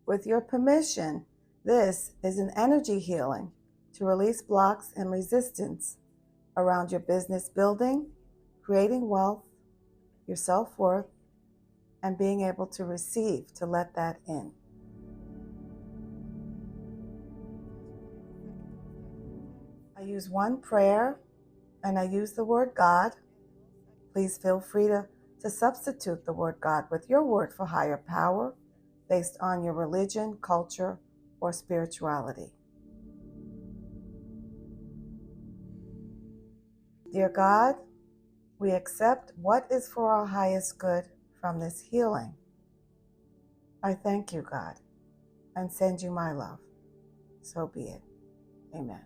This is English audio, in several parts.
With your permission, this is an energy healing to release blocks and resistance around your business building, creating wealth, your self-worth, and being able to receive, to let that in. I use one prayer and I use the word God. Please feel free to substitute the word God with your word for higher power based on your religion, culture, or spirituality. Dear God, we accept what is for our highest good from this healing. I thank you, God, and send you my love. So be it. Amen.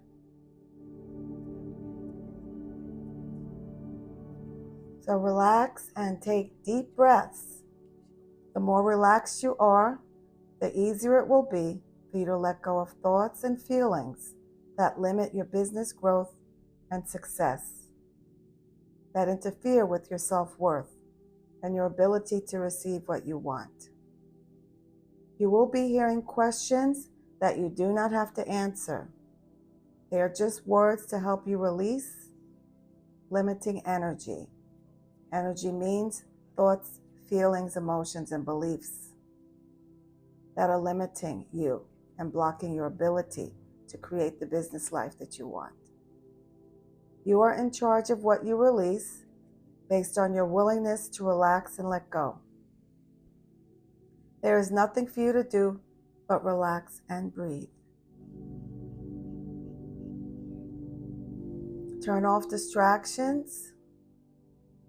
So relax and take deep breaths. The more relaxed you are, the easier it will be for you to let go of thoughts and feelings that limit your business growth and success, that interfere with your self-worth and your ability to receive what you want. You will be hearing questions that you do not have to answer. They are just words to help you release limiting energy. Energy means thoughts, feelings, emotions, and beliefs that are limiting you and blocking your ability to create the business life that you want. You are in charge of what you release based on your willingness to relax and let go. There is nothing for you to do but relax and breathe. Turn off distractions.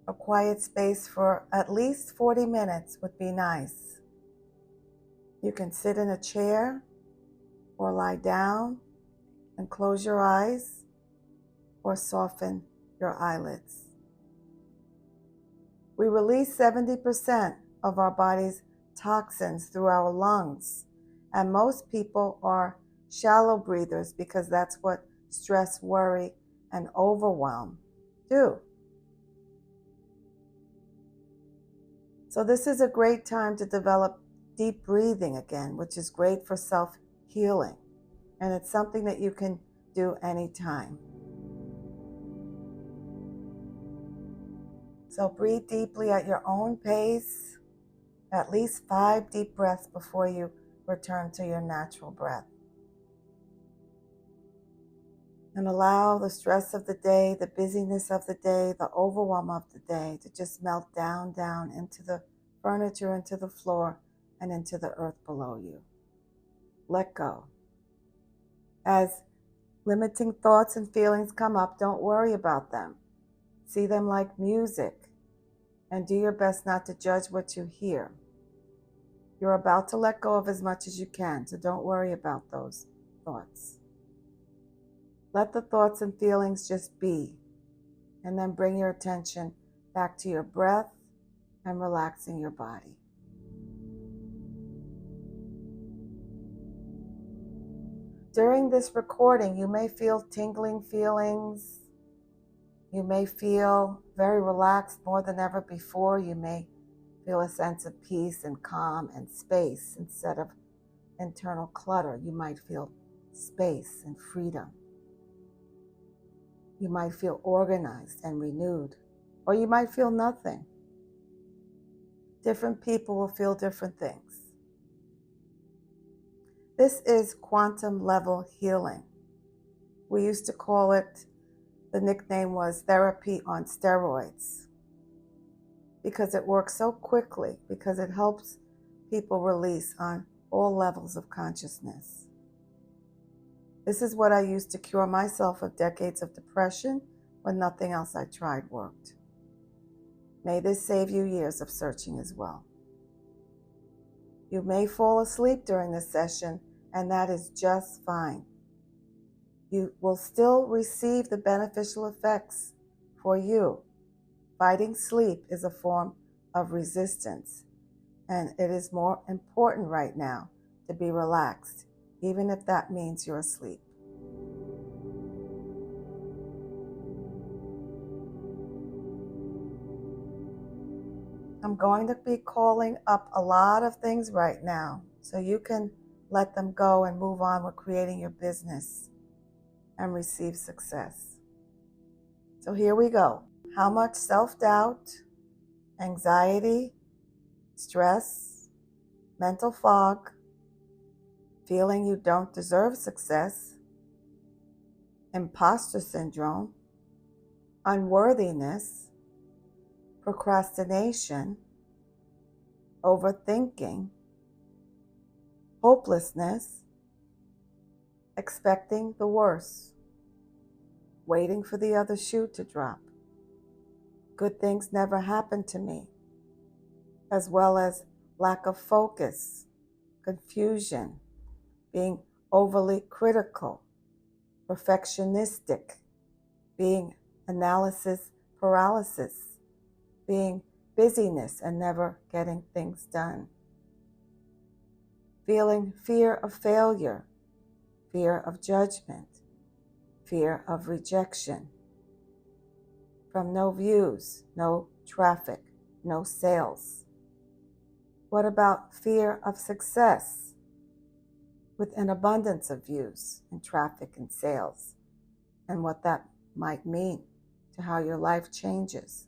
A quiet space for at least 40 minutes would be nice. You can sit in a chair or lie down and close your eyes or soften your eyelids. We release 70% of our body's toxins through our lungs, and most people are shallow breathers because that's what stress, worry, and overwhelm do. So this is a great time to develop deep breathing again, which is great for self-healing. And it's something that you can do anytime. So breathe deeply at your own pace, at least 5 deep breaths before you return to your natural breath. And allow the stress of the day, the busyness of the day, the overwhelm of the day to just melt down into the furniture, into the floor, and into the earth below you. Let go. As limiting thoughts and feelings come up, don't worry about them. See them like music, and do your best not to judge what you hear. You're about to let go of as much as you can, so don't worry about those thoughts. Let the thoughts and feelings just be, and then bring your attention back to your breath and relaxing your body. During this recording, you may feel tingling feelings. You may feel very relaxed more than ever before. You may feel a sense of peace and calm and space instead of internal clutter. You might feel space and freedom. You might feel organized and renewed, or you might feel nothing. Different people will feel different things. This is quantum level healing. We used to call it, the nickname was therapy on steroids, because it works so quickly, because it helps people release on all levels of consciousness. This is what I used to cure myself of decades of depression when nothing else I tried worked. May this save you years of searching as well. You may fall asleep during this session, and that is just fine. You will still receive the beneficial effects for you. Fighting sleep is a form of resistance, and it is more important right now to be relaxed, even if that means you're asleep. I'm going to be calling up a lot of things right now, so you can let them go and move on with creating your business and receive success. So here we go. How much self-doubt, anxiety, stress, mental fog, feeling you don't deserve success, imposter syndrome, unworthiness, procrastination, overthinking, hopelessness, expecting the worst, waiting for the other shoe to drop, good things never happen to me, as well as lack of focus, confusion, being overly critical, perfectionistic, being analysis paralysis, being busyness and never getting things done, feeling fear of failure, fear of judgment, fear of rejection, from no views, no traffic, no sales. What about fear of success with an abundance of views and traffic and sales, and what that might mean to how your life changes?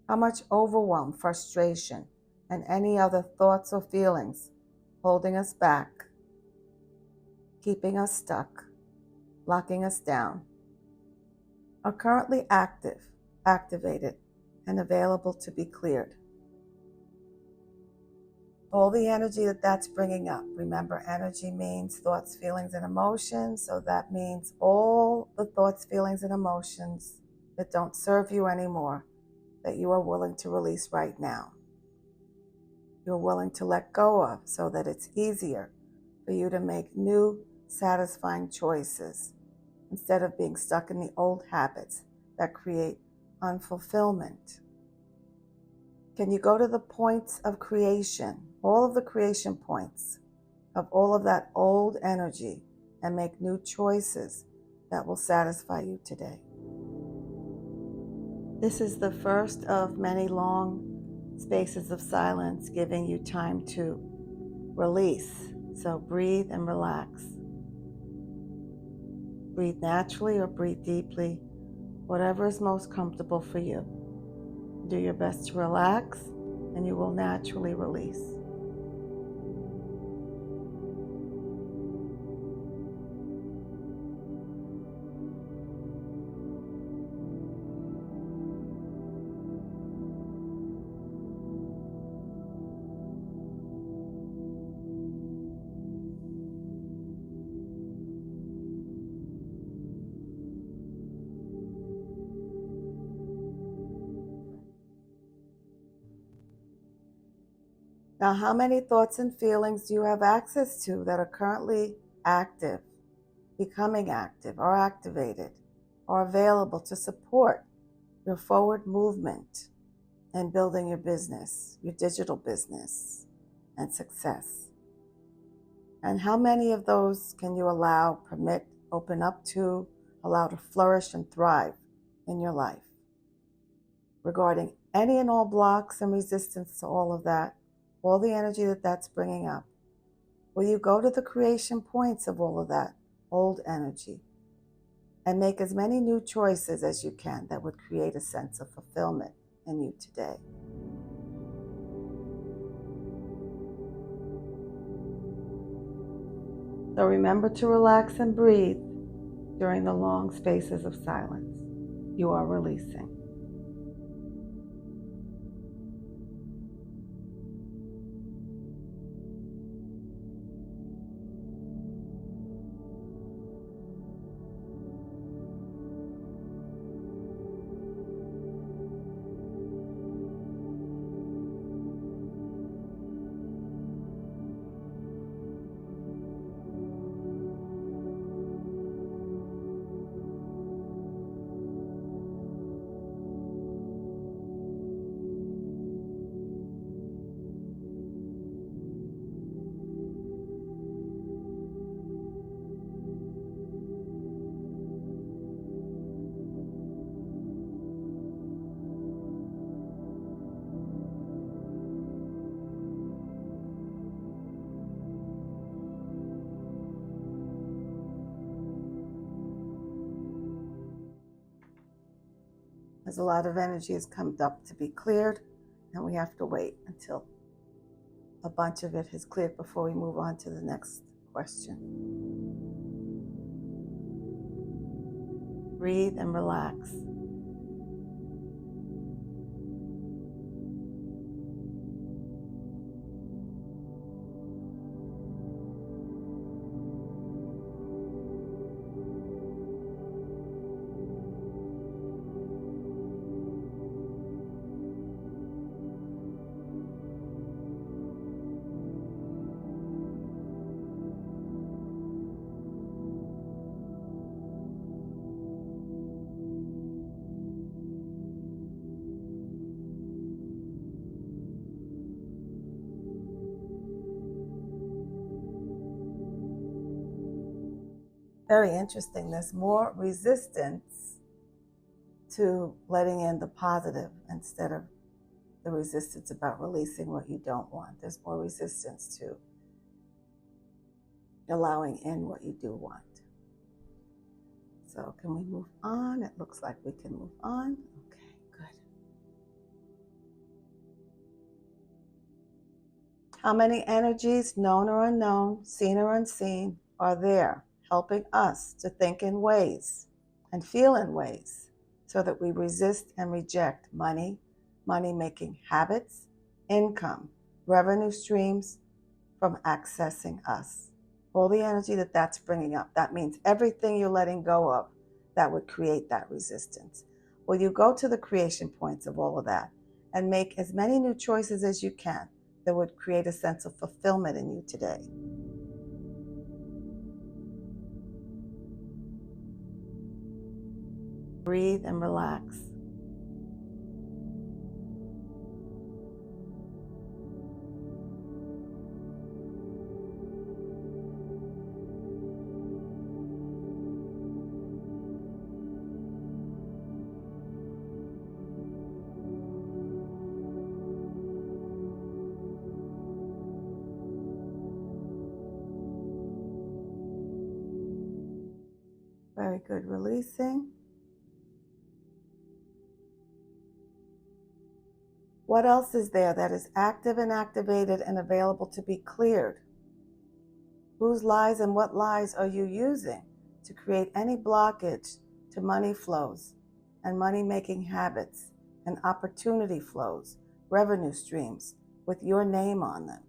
How much overwhelm, frustration, and any other thoughts or feelings holding us back, keeping us stuck, locking us down, are currently activated, and available to be cleared? All the energy that's bringing up. Remember, energy means thoughts, feelings, and emotions. So that means all the thoughts, feelings, and emotions that don't serve you anymore, that you are willing to release right now. You're willing to let go of, so that it's easier for you to make new, satisfying choices instead of being stuck in the old habits that create unfulfillment. Can you go to the points of creation, all of the creation points of all of that old energy, and make new choices that will satisfy you today? This is the first of many long spaces of silence, giving you time to release. So breathe and relax. Breathe naturally or breathe deeply, whatever is most comfortable for you. Do your best to relax, and you will naturally release. Now, how many thoughts and feelings do you have access to that are currently active, becoming active, or activated, or available to support your forward movement in building your business, your digital business, and success? And how many of those can you allow, permit, open up to, allow to flourish and thrive in your life? Regarding any and all blocks and resistance to all of that, all the energy that's bringing up, will you go to the creation points of all of that old energy and make as many new choices as you can that would create a sense of fulfillment in you today? So remember to relax and breathe during the long spaces of silence. You are releasing. as a lot of energy has come up to be cleared, and we have to wait until a bunch of it has cleared before we move on to the next question. Breathe and relax. Very interesting. There's more resistance to letting in the positive instead of the resistance about releasing what you don't want. There's more resistance to allowing in what you do want. So can we move on? It looks like we can move on. Okay, good. How many energies, known or unknown, seen or unseen, are there helping us to think in ways and feel in ways so that we resist and reject money-making habits, income, revenue streams from accessing us? All the energy that's bringing up, that means everything you're letting go of that would create that resistance. Well, you go to the creation points of all of that and make as many new choices as you can that would create a sense of fulfillment in you today. Breathe and relax. Very good. Releasing. What else is there that is active and activated and available to be cleared? Whose lies and what lies are you using to create any blockage to money flows and money-making habits and opportunity flows, revenue streams with your name on them?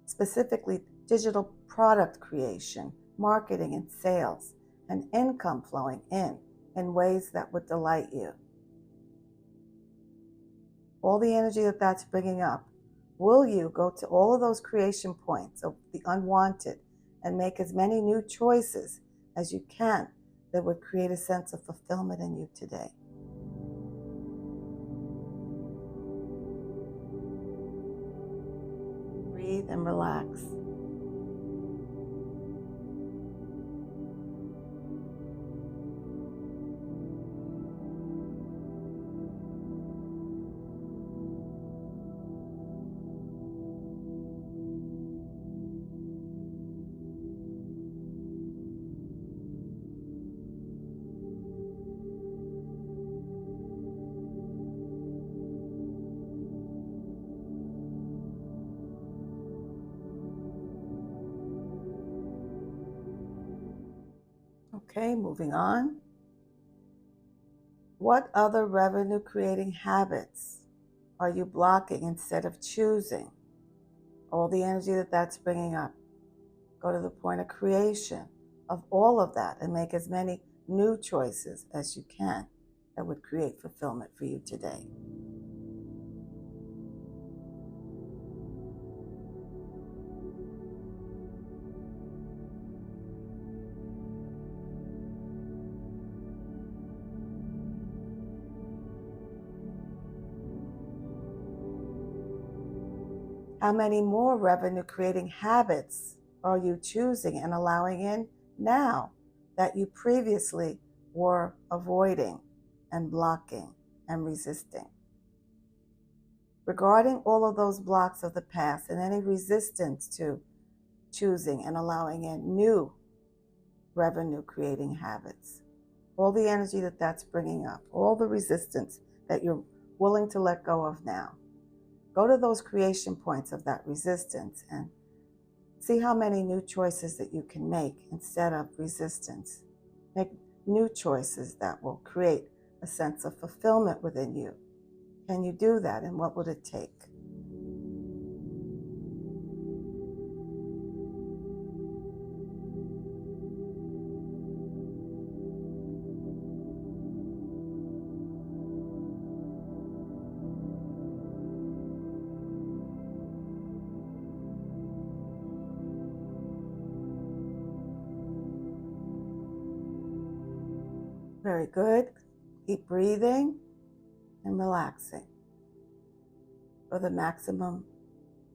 Specifically, digital product creation, marketing and sales, and income flowing in ways that would delight you. All the energy that's bringing up, will you go to all of those creation points of the unwanted and make as many new choices as you can that would create a sense of fulfillment in you today? Breathe and relax. Okay, moving on. What other revenue creating habits are you blocking instead of choosing? All the energy that's bringing up. Go to the point of creation of all of that and make as many new choices as you can that would create fulfillment for you today. How many more revenue creating habits are you choosing and allowing in now that you previously were avoiding and blocking and resisting? Regarding all of those blocks of the past and any resistance to choosing and allowing in new revenue creating habits, all the energy that that's bringing up, all the resistance that you're willing to let go of now. Go to those creation points of that resistance and see how many new choices that you can make instead of resistance. Make new choices that will create a sense of fulfillment within you. Can you do that, and what would it take? Very good. Keep breathing and relaxing for the maximum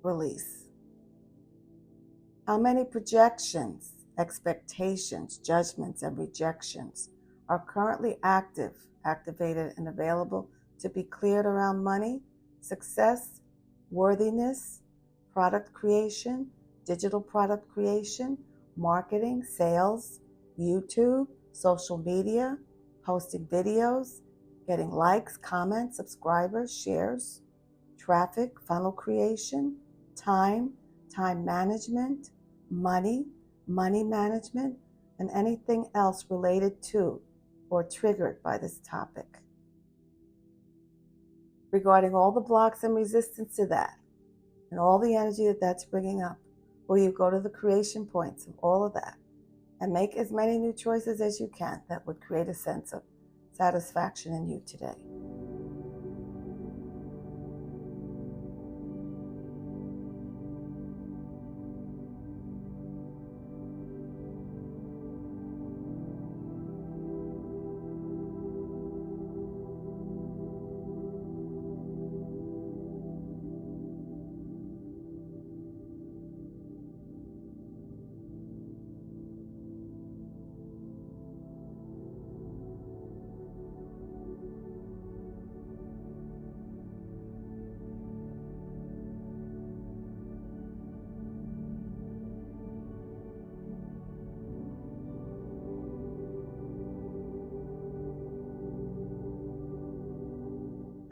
release. How many projections, expectations, judgments, and rejections are currently activated, and available to be cleared around money, success, worthiness, product creation, digital product creation, marketing, sales, YouTube, social media, posting videos, getting likes, comments, subscribers, shares, traffic, funnel creation, time management, money management, and anything else related to or triggered by this topic. Regarding all the blocks and resistance to that, and all the energy that that's bringing up, will you go to the creation points of all of that and make as many new choices as you can that would create a sense of satisfaction in you today?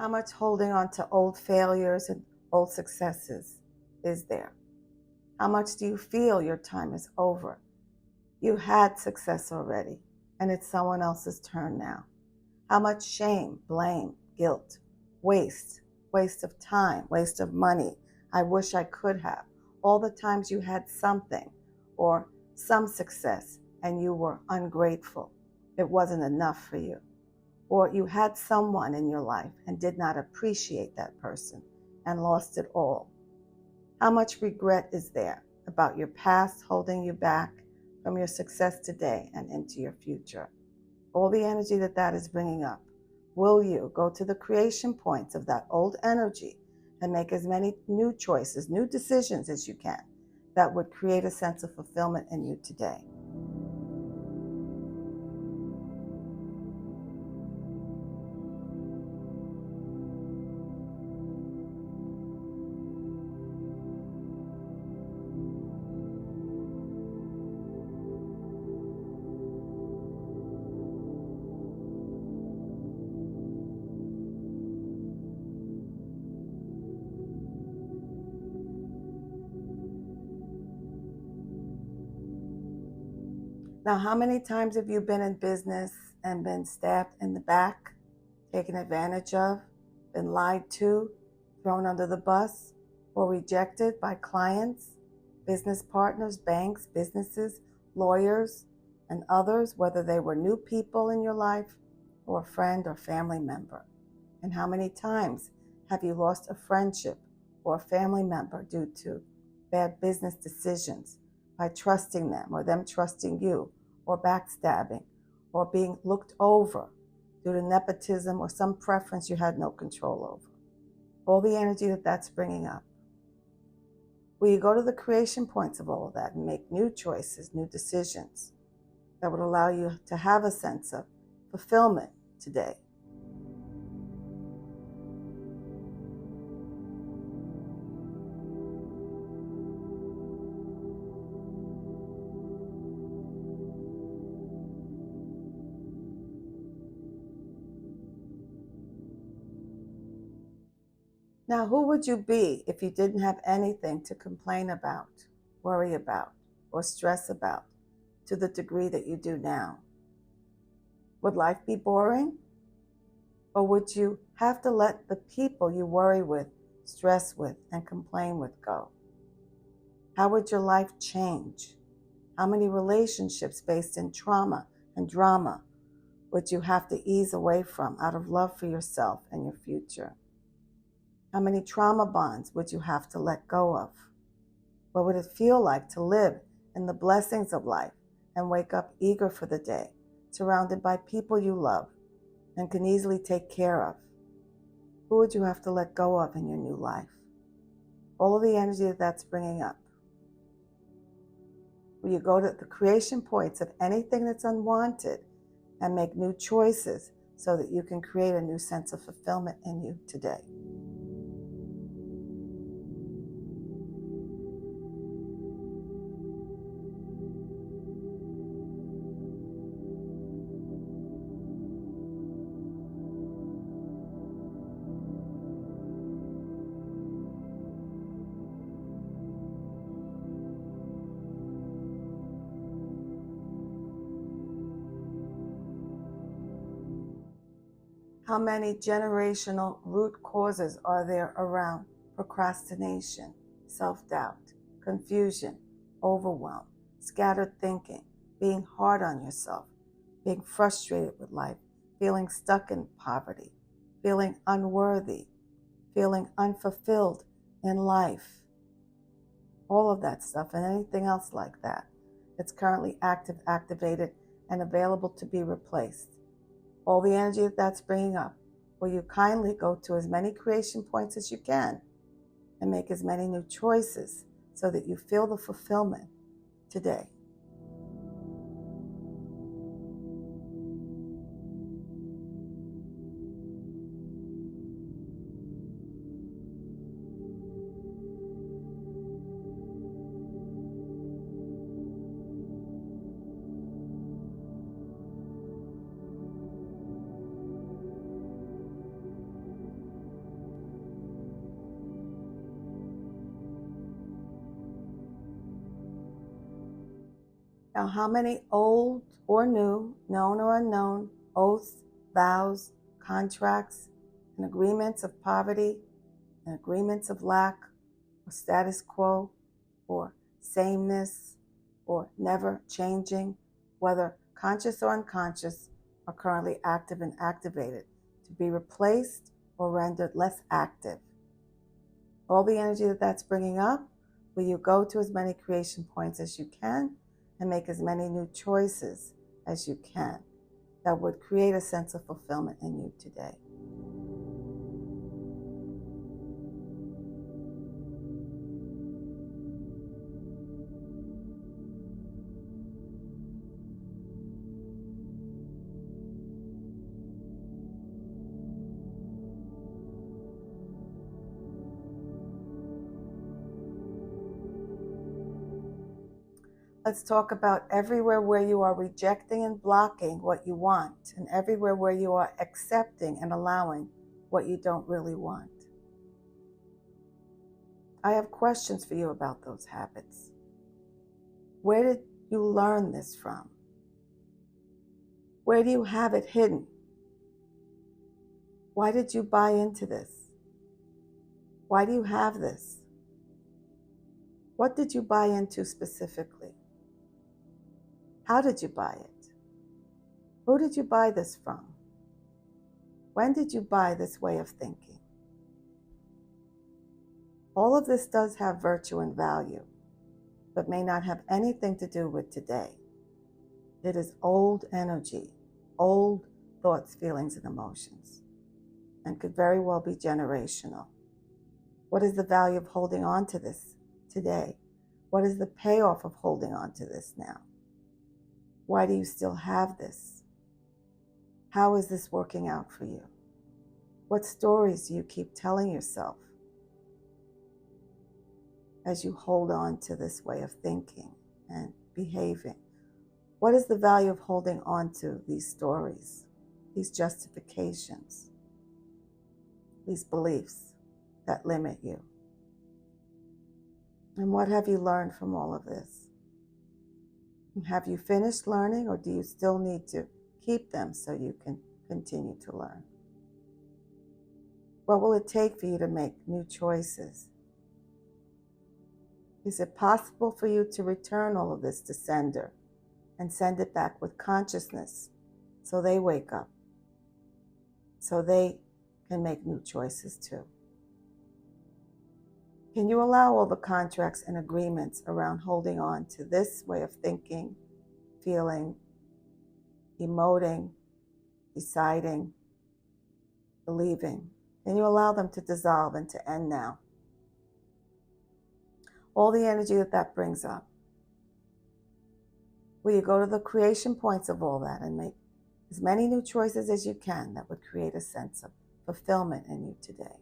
How much holding on to old failures and old successes is there? How much do you feel your time is over? You had success already, and it's someone else's turn now. How much shame, blame, guilt, waste of time, waste of money, I wish I could have. All the times you had something or some success and you were ungrateful. It wasn't enough for you. Or you had someone in your life and did not appreciate that person and lost it all. How much regret is there about your past holding you back from your success today and into your future? All the energy that that is bringing up. Will you go to the creation points of that old energy and make as many new choices, new decisions as you can that would create a sense of fulfillment in you today? Now, how many times have you been in business and been stabbed in the back, taken advantage of, been lied to, thrown under the bus, or rejected by clients, business partners, banks, businesses, lawyers, and others, whether they were new people in your life or a friend or family member? And how many times have you lost a friendship or a family member due to bad business decisions, by trusting them or them trusting you, or backstabbing, or being looked over due to nepotism or some preference you had no control over? All the energy that that's bringing up. Will you go to the creation points of all of that and make new choices, new decisions that would allow you to have a sense of fulfillment today? Now, who would you be if you didn't have anything to complain about, worry about, or stress about to the degree that you do now? Would life be boring? Or would you have to let the people you worry with, stress with, and complain with go? How would your life change? How many relationships based in trauma and drama would you have to ease away from out of love for yourself and your future? How many trauma bonds would you have to let go of? What would it feel like to live in the blessings of life and wake up eager for the day, surrounded by people you love and can easily take care of? Who would you have to let go of in your new life? All of the energy that that's bringing up. Will you go to the creation points of anything that's unwanted and make new choices so that you can create a new sense of fulfillment in you today? How many generational root causes are there around procrastination, self-doubt, confusion, overwhelm, scattered thinking, being hard on yourself, being frustrated with life, feeling stuck in poverty, feeling unworthy, feeling unfulfilled in life? All of that stuff and anything else like that. It's currently activated, and available to be replaced. All the energy that that's bringing up, will you kindly go to as many creation points as you can and make as many new choices so that you feel the fulfillment today? Now, how many old or new, known or unknown, oaths, vows, contracts, and agreements of poverty, and agreements of lack, or status quo, or sameness, or never changing, whether conscious or unconscious, are currently active and activated to be replaced or rendered less active? All the energy that that's bringing up, will you go to as many creation points as you can and make as many new choices as you can that would create a sense of fulfillment in you today? Let's talk about everywhere where you are rejecting and blocking what you want, and everywhere where you are accepting and allowing what you don't really want. I have questions for you about those habits. Where did you learn this from? Where do you have it hidden? Why did you buy into this? Why do you have this? What did you buy into specifically? How did you buy it? Who did you buy this from? When did you buy this way of thinking? All of this does have virtue and value, but may not have anything to do with today. It is old energy, old thoughts, feelings, and emotions, and could very well be generational. What is the value of holding on to this today? What is the payoff of holding on to this now? Why do you still have this? How is this working out for you? What stories do you keep telling yourself as you hold on to this way of thinking and behaving? What is the value of holding on to these stories, these justifications, these beliefs that limit you. And what have you learned from all of this? Have you finished learning, or do you still need to keep them so you can continue to learn? What will it take for you to make new choices? Is it possible for you to return all of this to sender and send it back with consciousness so they wake up, so they can make new choices too? Can you allow all the contracts and agreements around holding on to this way of thinking, feeling, emoting, deciding, believing? Can you allow them to dissolve and to end now? All the energy that brings up. Will you go to the creation points of all that and make as many new choices as you can that would create a sense of fulfillment in you today?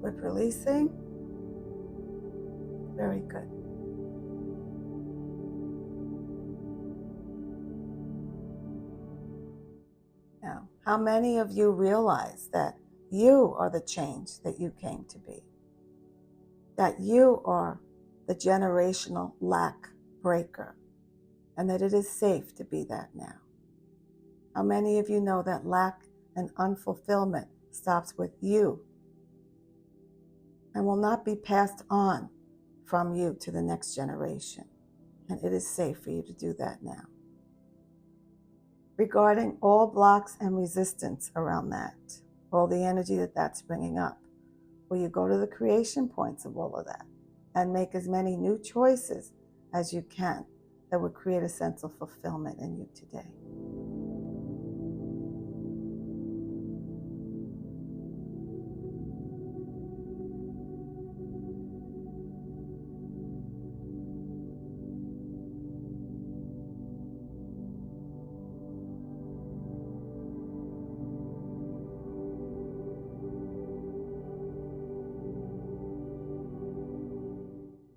With releasing, very good. Now, how many of you realize that you are the change that you came to be? That you are the generational lack breaker, and that it is safe to be that now? How many of you know that lack and unfulfillment stops with you and will not be passed on from you to the next generation? And it is safe for you to do that now. Regarding all blocks and resistance around that, all the energy that that's bringing up, will you go to the creation points of all of that and make as many new choices as you can that would create a sense of fulfillment in you today?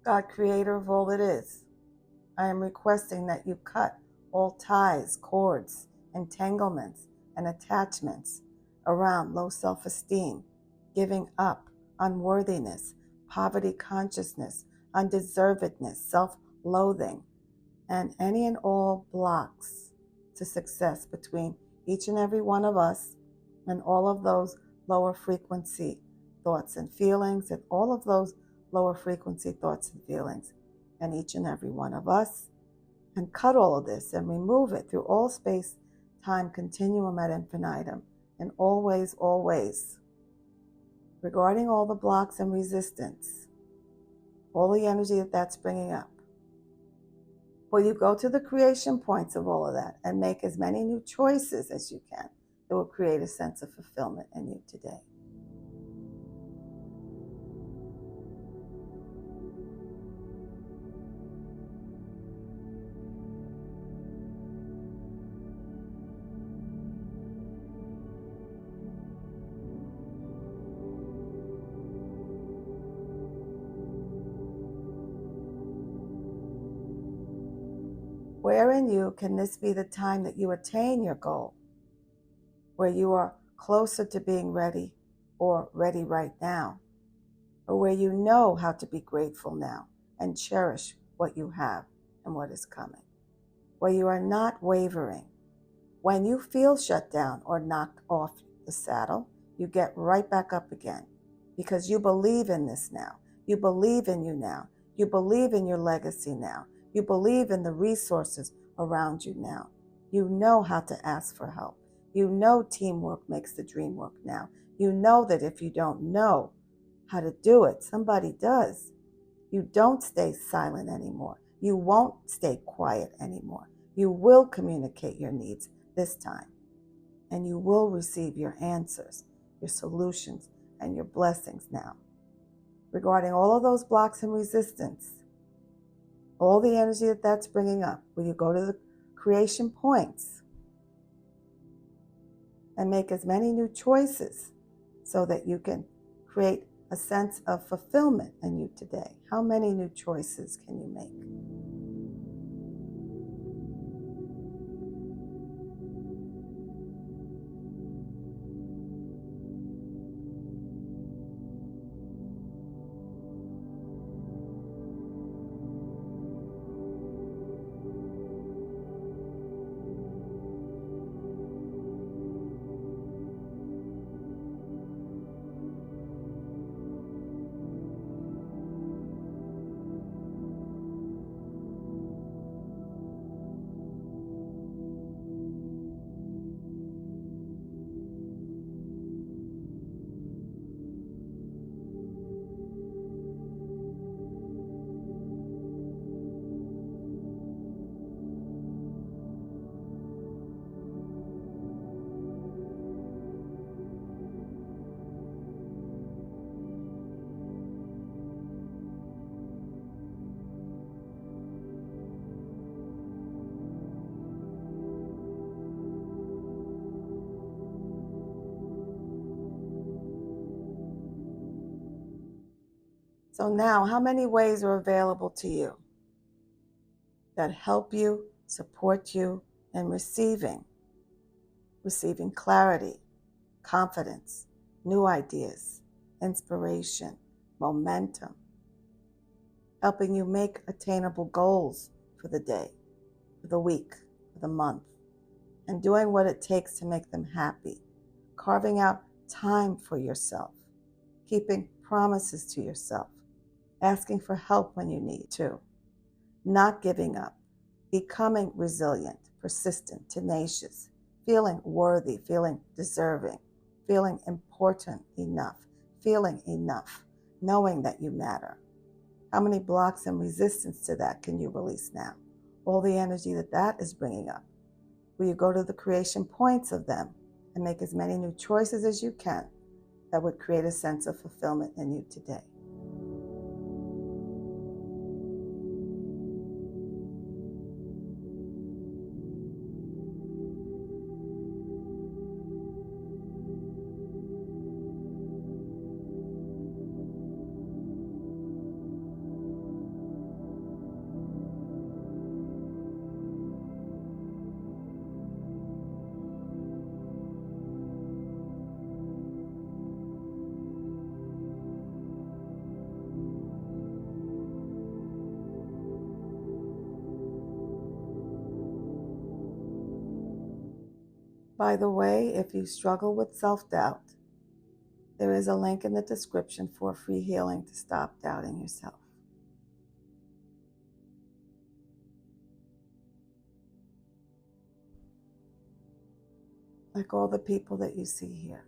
God, creator of all that is, I am requesting that you cut all ties, cords, entanglements, and attachments around low self-esteem, giving up, unworthiness, poverty consciousness, undeservedness, self-loathing, and any and all blocks to success between each and every one of us and all of those lower frequency thoughts and feelings, and all of those lower frequency thoughts and feelings and each and every one of us, and cut all of this and remove it through all space, time, continuum ad infinitum, and always, always. Regarding all the blocks and resistance, all the energy that that's bringing up, will you go to the creation points of all of that and make as many new choices as you can that will create a sense of fulfillment in you today? Where in you can this be the time that you attain your goal, where you are closer to being ready or ready right now, or where you know how to be grateful now and cherish what you have and what is coming, where you are not wavering? When you feel shut down or knocked off the saddle, you get right back up again because you believe in this now. You believe in you now. You believe in your legacy now. You believe in the resources around you now. You know how to ask for help. You know teamwork makes the dream work now. You know that if you don't know how to do it, somebody does. You don't stay silent anymore. You won't stay quiet anymore. You will communicate your needs this time, and you will receive your answers, your solutions, and your blessings now. Regarding all of those blocks and resistance, all the energy that that's bringing up, will you go to the creation points and make as many new choices so that you can create a sense of fulfillment in you today. How many new choices can you make? So now, how many ways are available to you that help you, support you in receiving clarity, confidence, new ideas, inspiration, momentum, helping you make attainable goals for the day, for the week, for the month, and doing what it takes to make them happy, carving out time for yourself, keeping promises to yourself, asking for help when you need to, not giving up, becoming resilient, persistent, tenacious, feeling worthy, feeling deserving, feeling important enough, feeling enough, knowing that you matter. How many blocks and resistance to that can you release now? All the energy that is bringing up. Will you go to the creation points of them and make as many new choices as you can that would create a sense of fulfillment in you today? By the way, if you struggle with self-doubt, there is a link in the description for free healing to stop doubting yourself. Like all the people that you see here.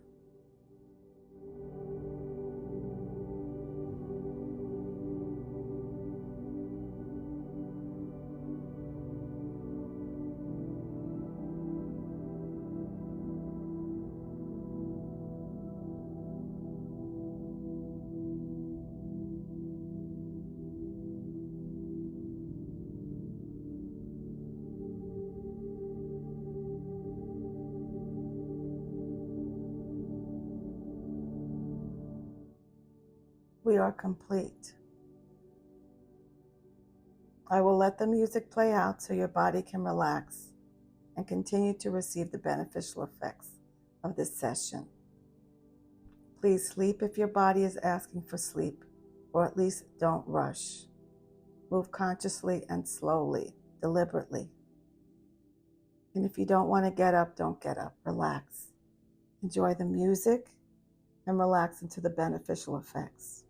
We are complete. I will let the music play out so your body can relax and continue to receive the beneficial effects of this session. Please sleep if your body is asking for sleep, or at least don't rush. Move consciously and slowly, deliberately. And if you don't want to get up, don't get up. Relax. Enjoy the music and relax into the beneficial effects.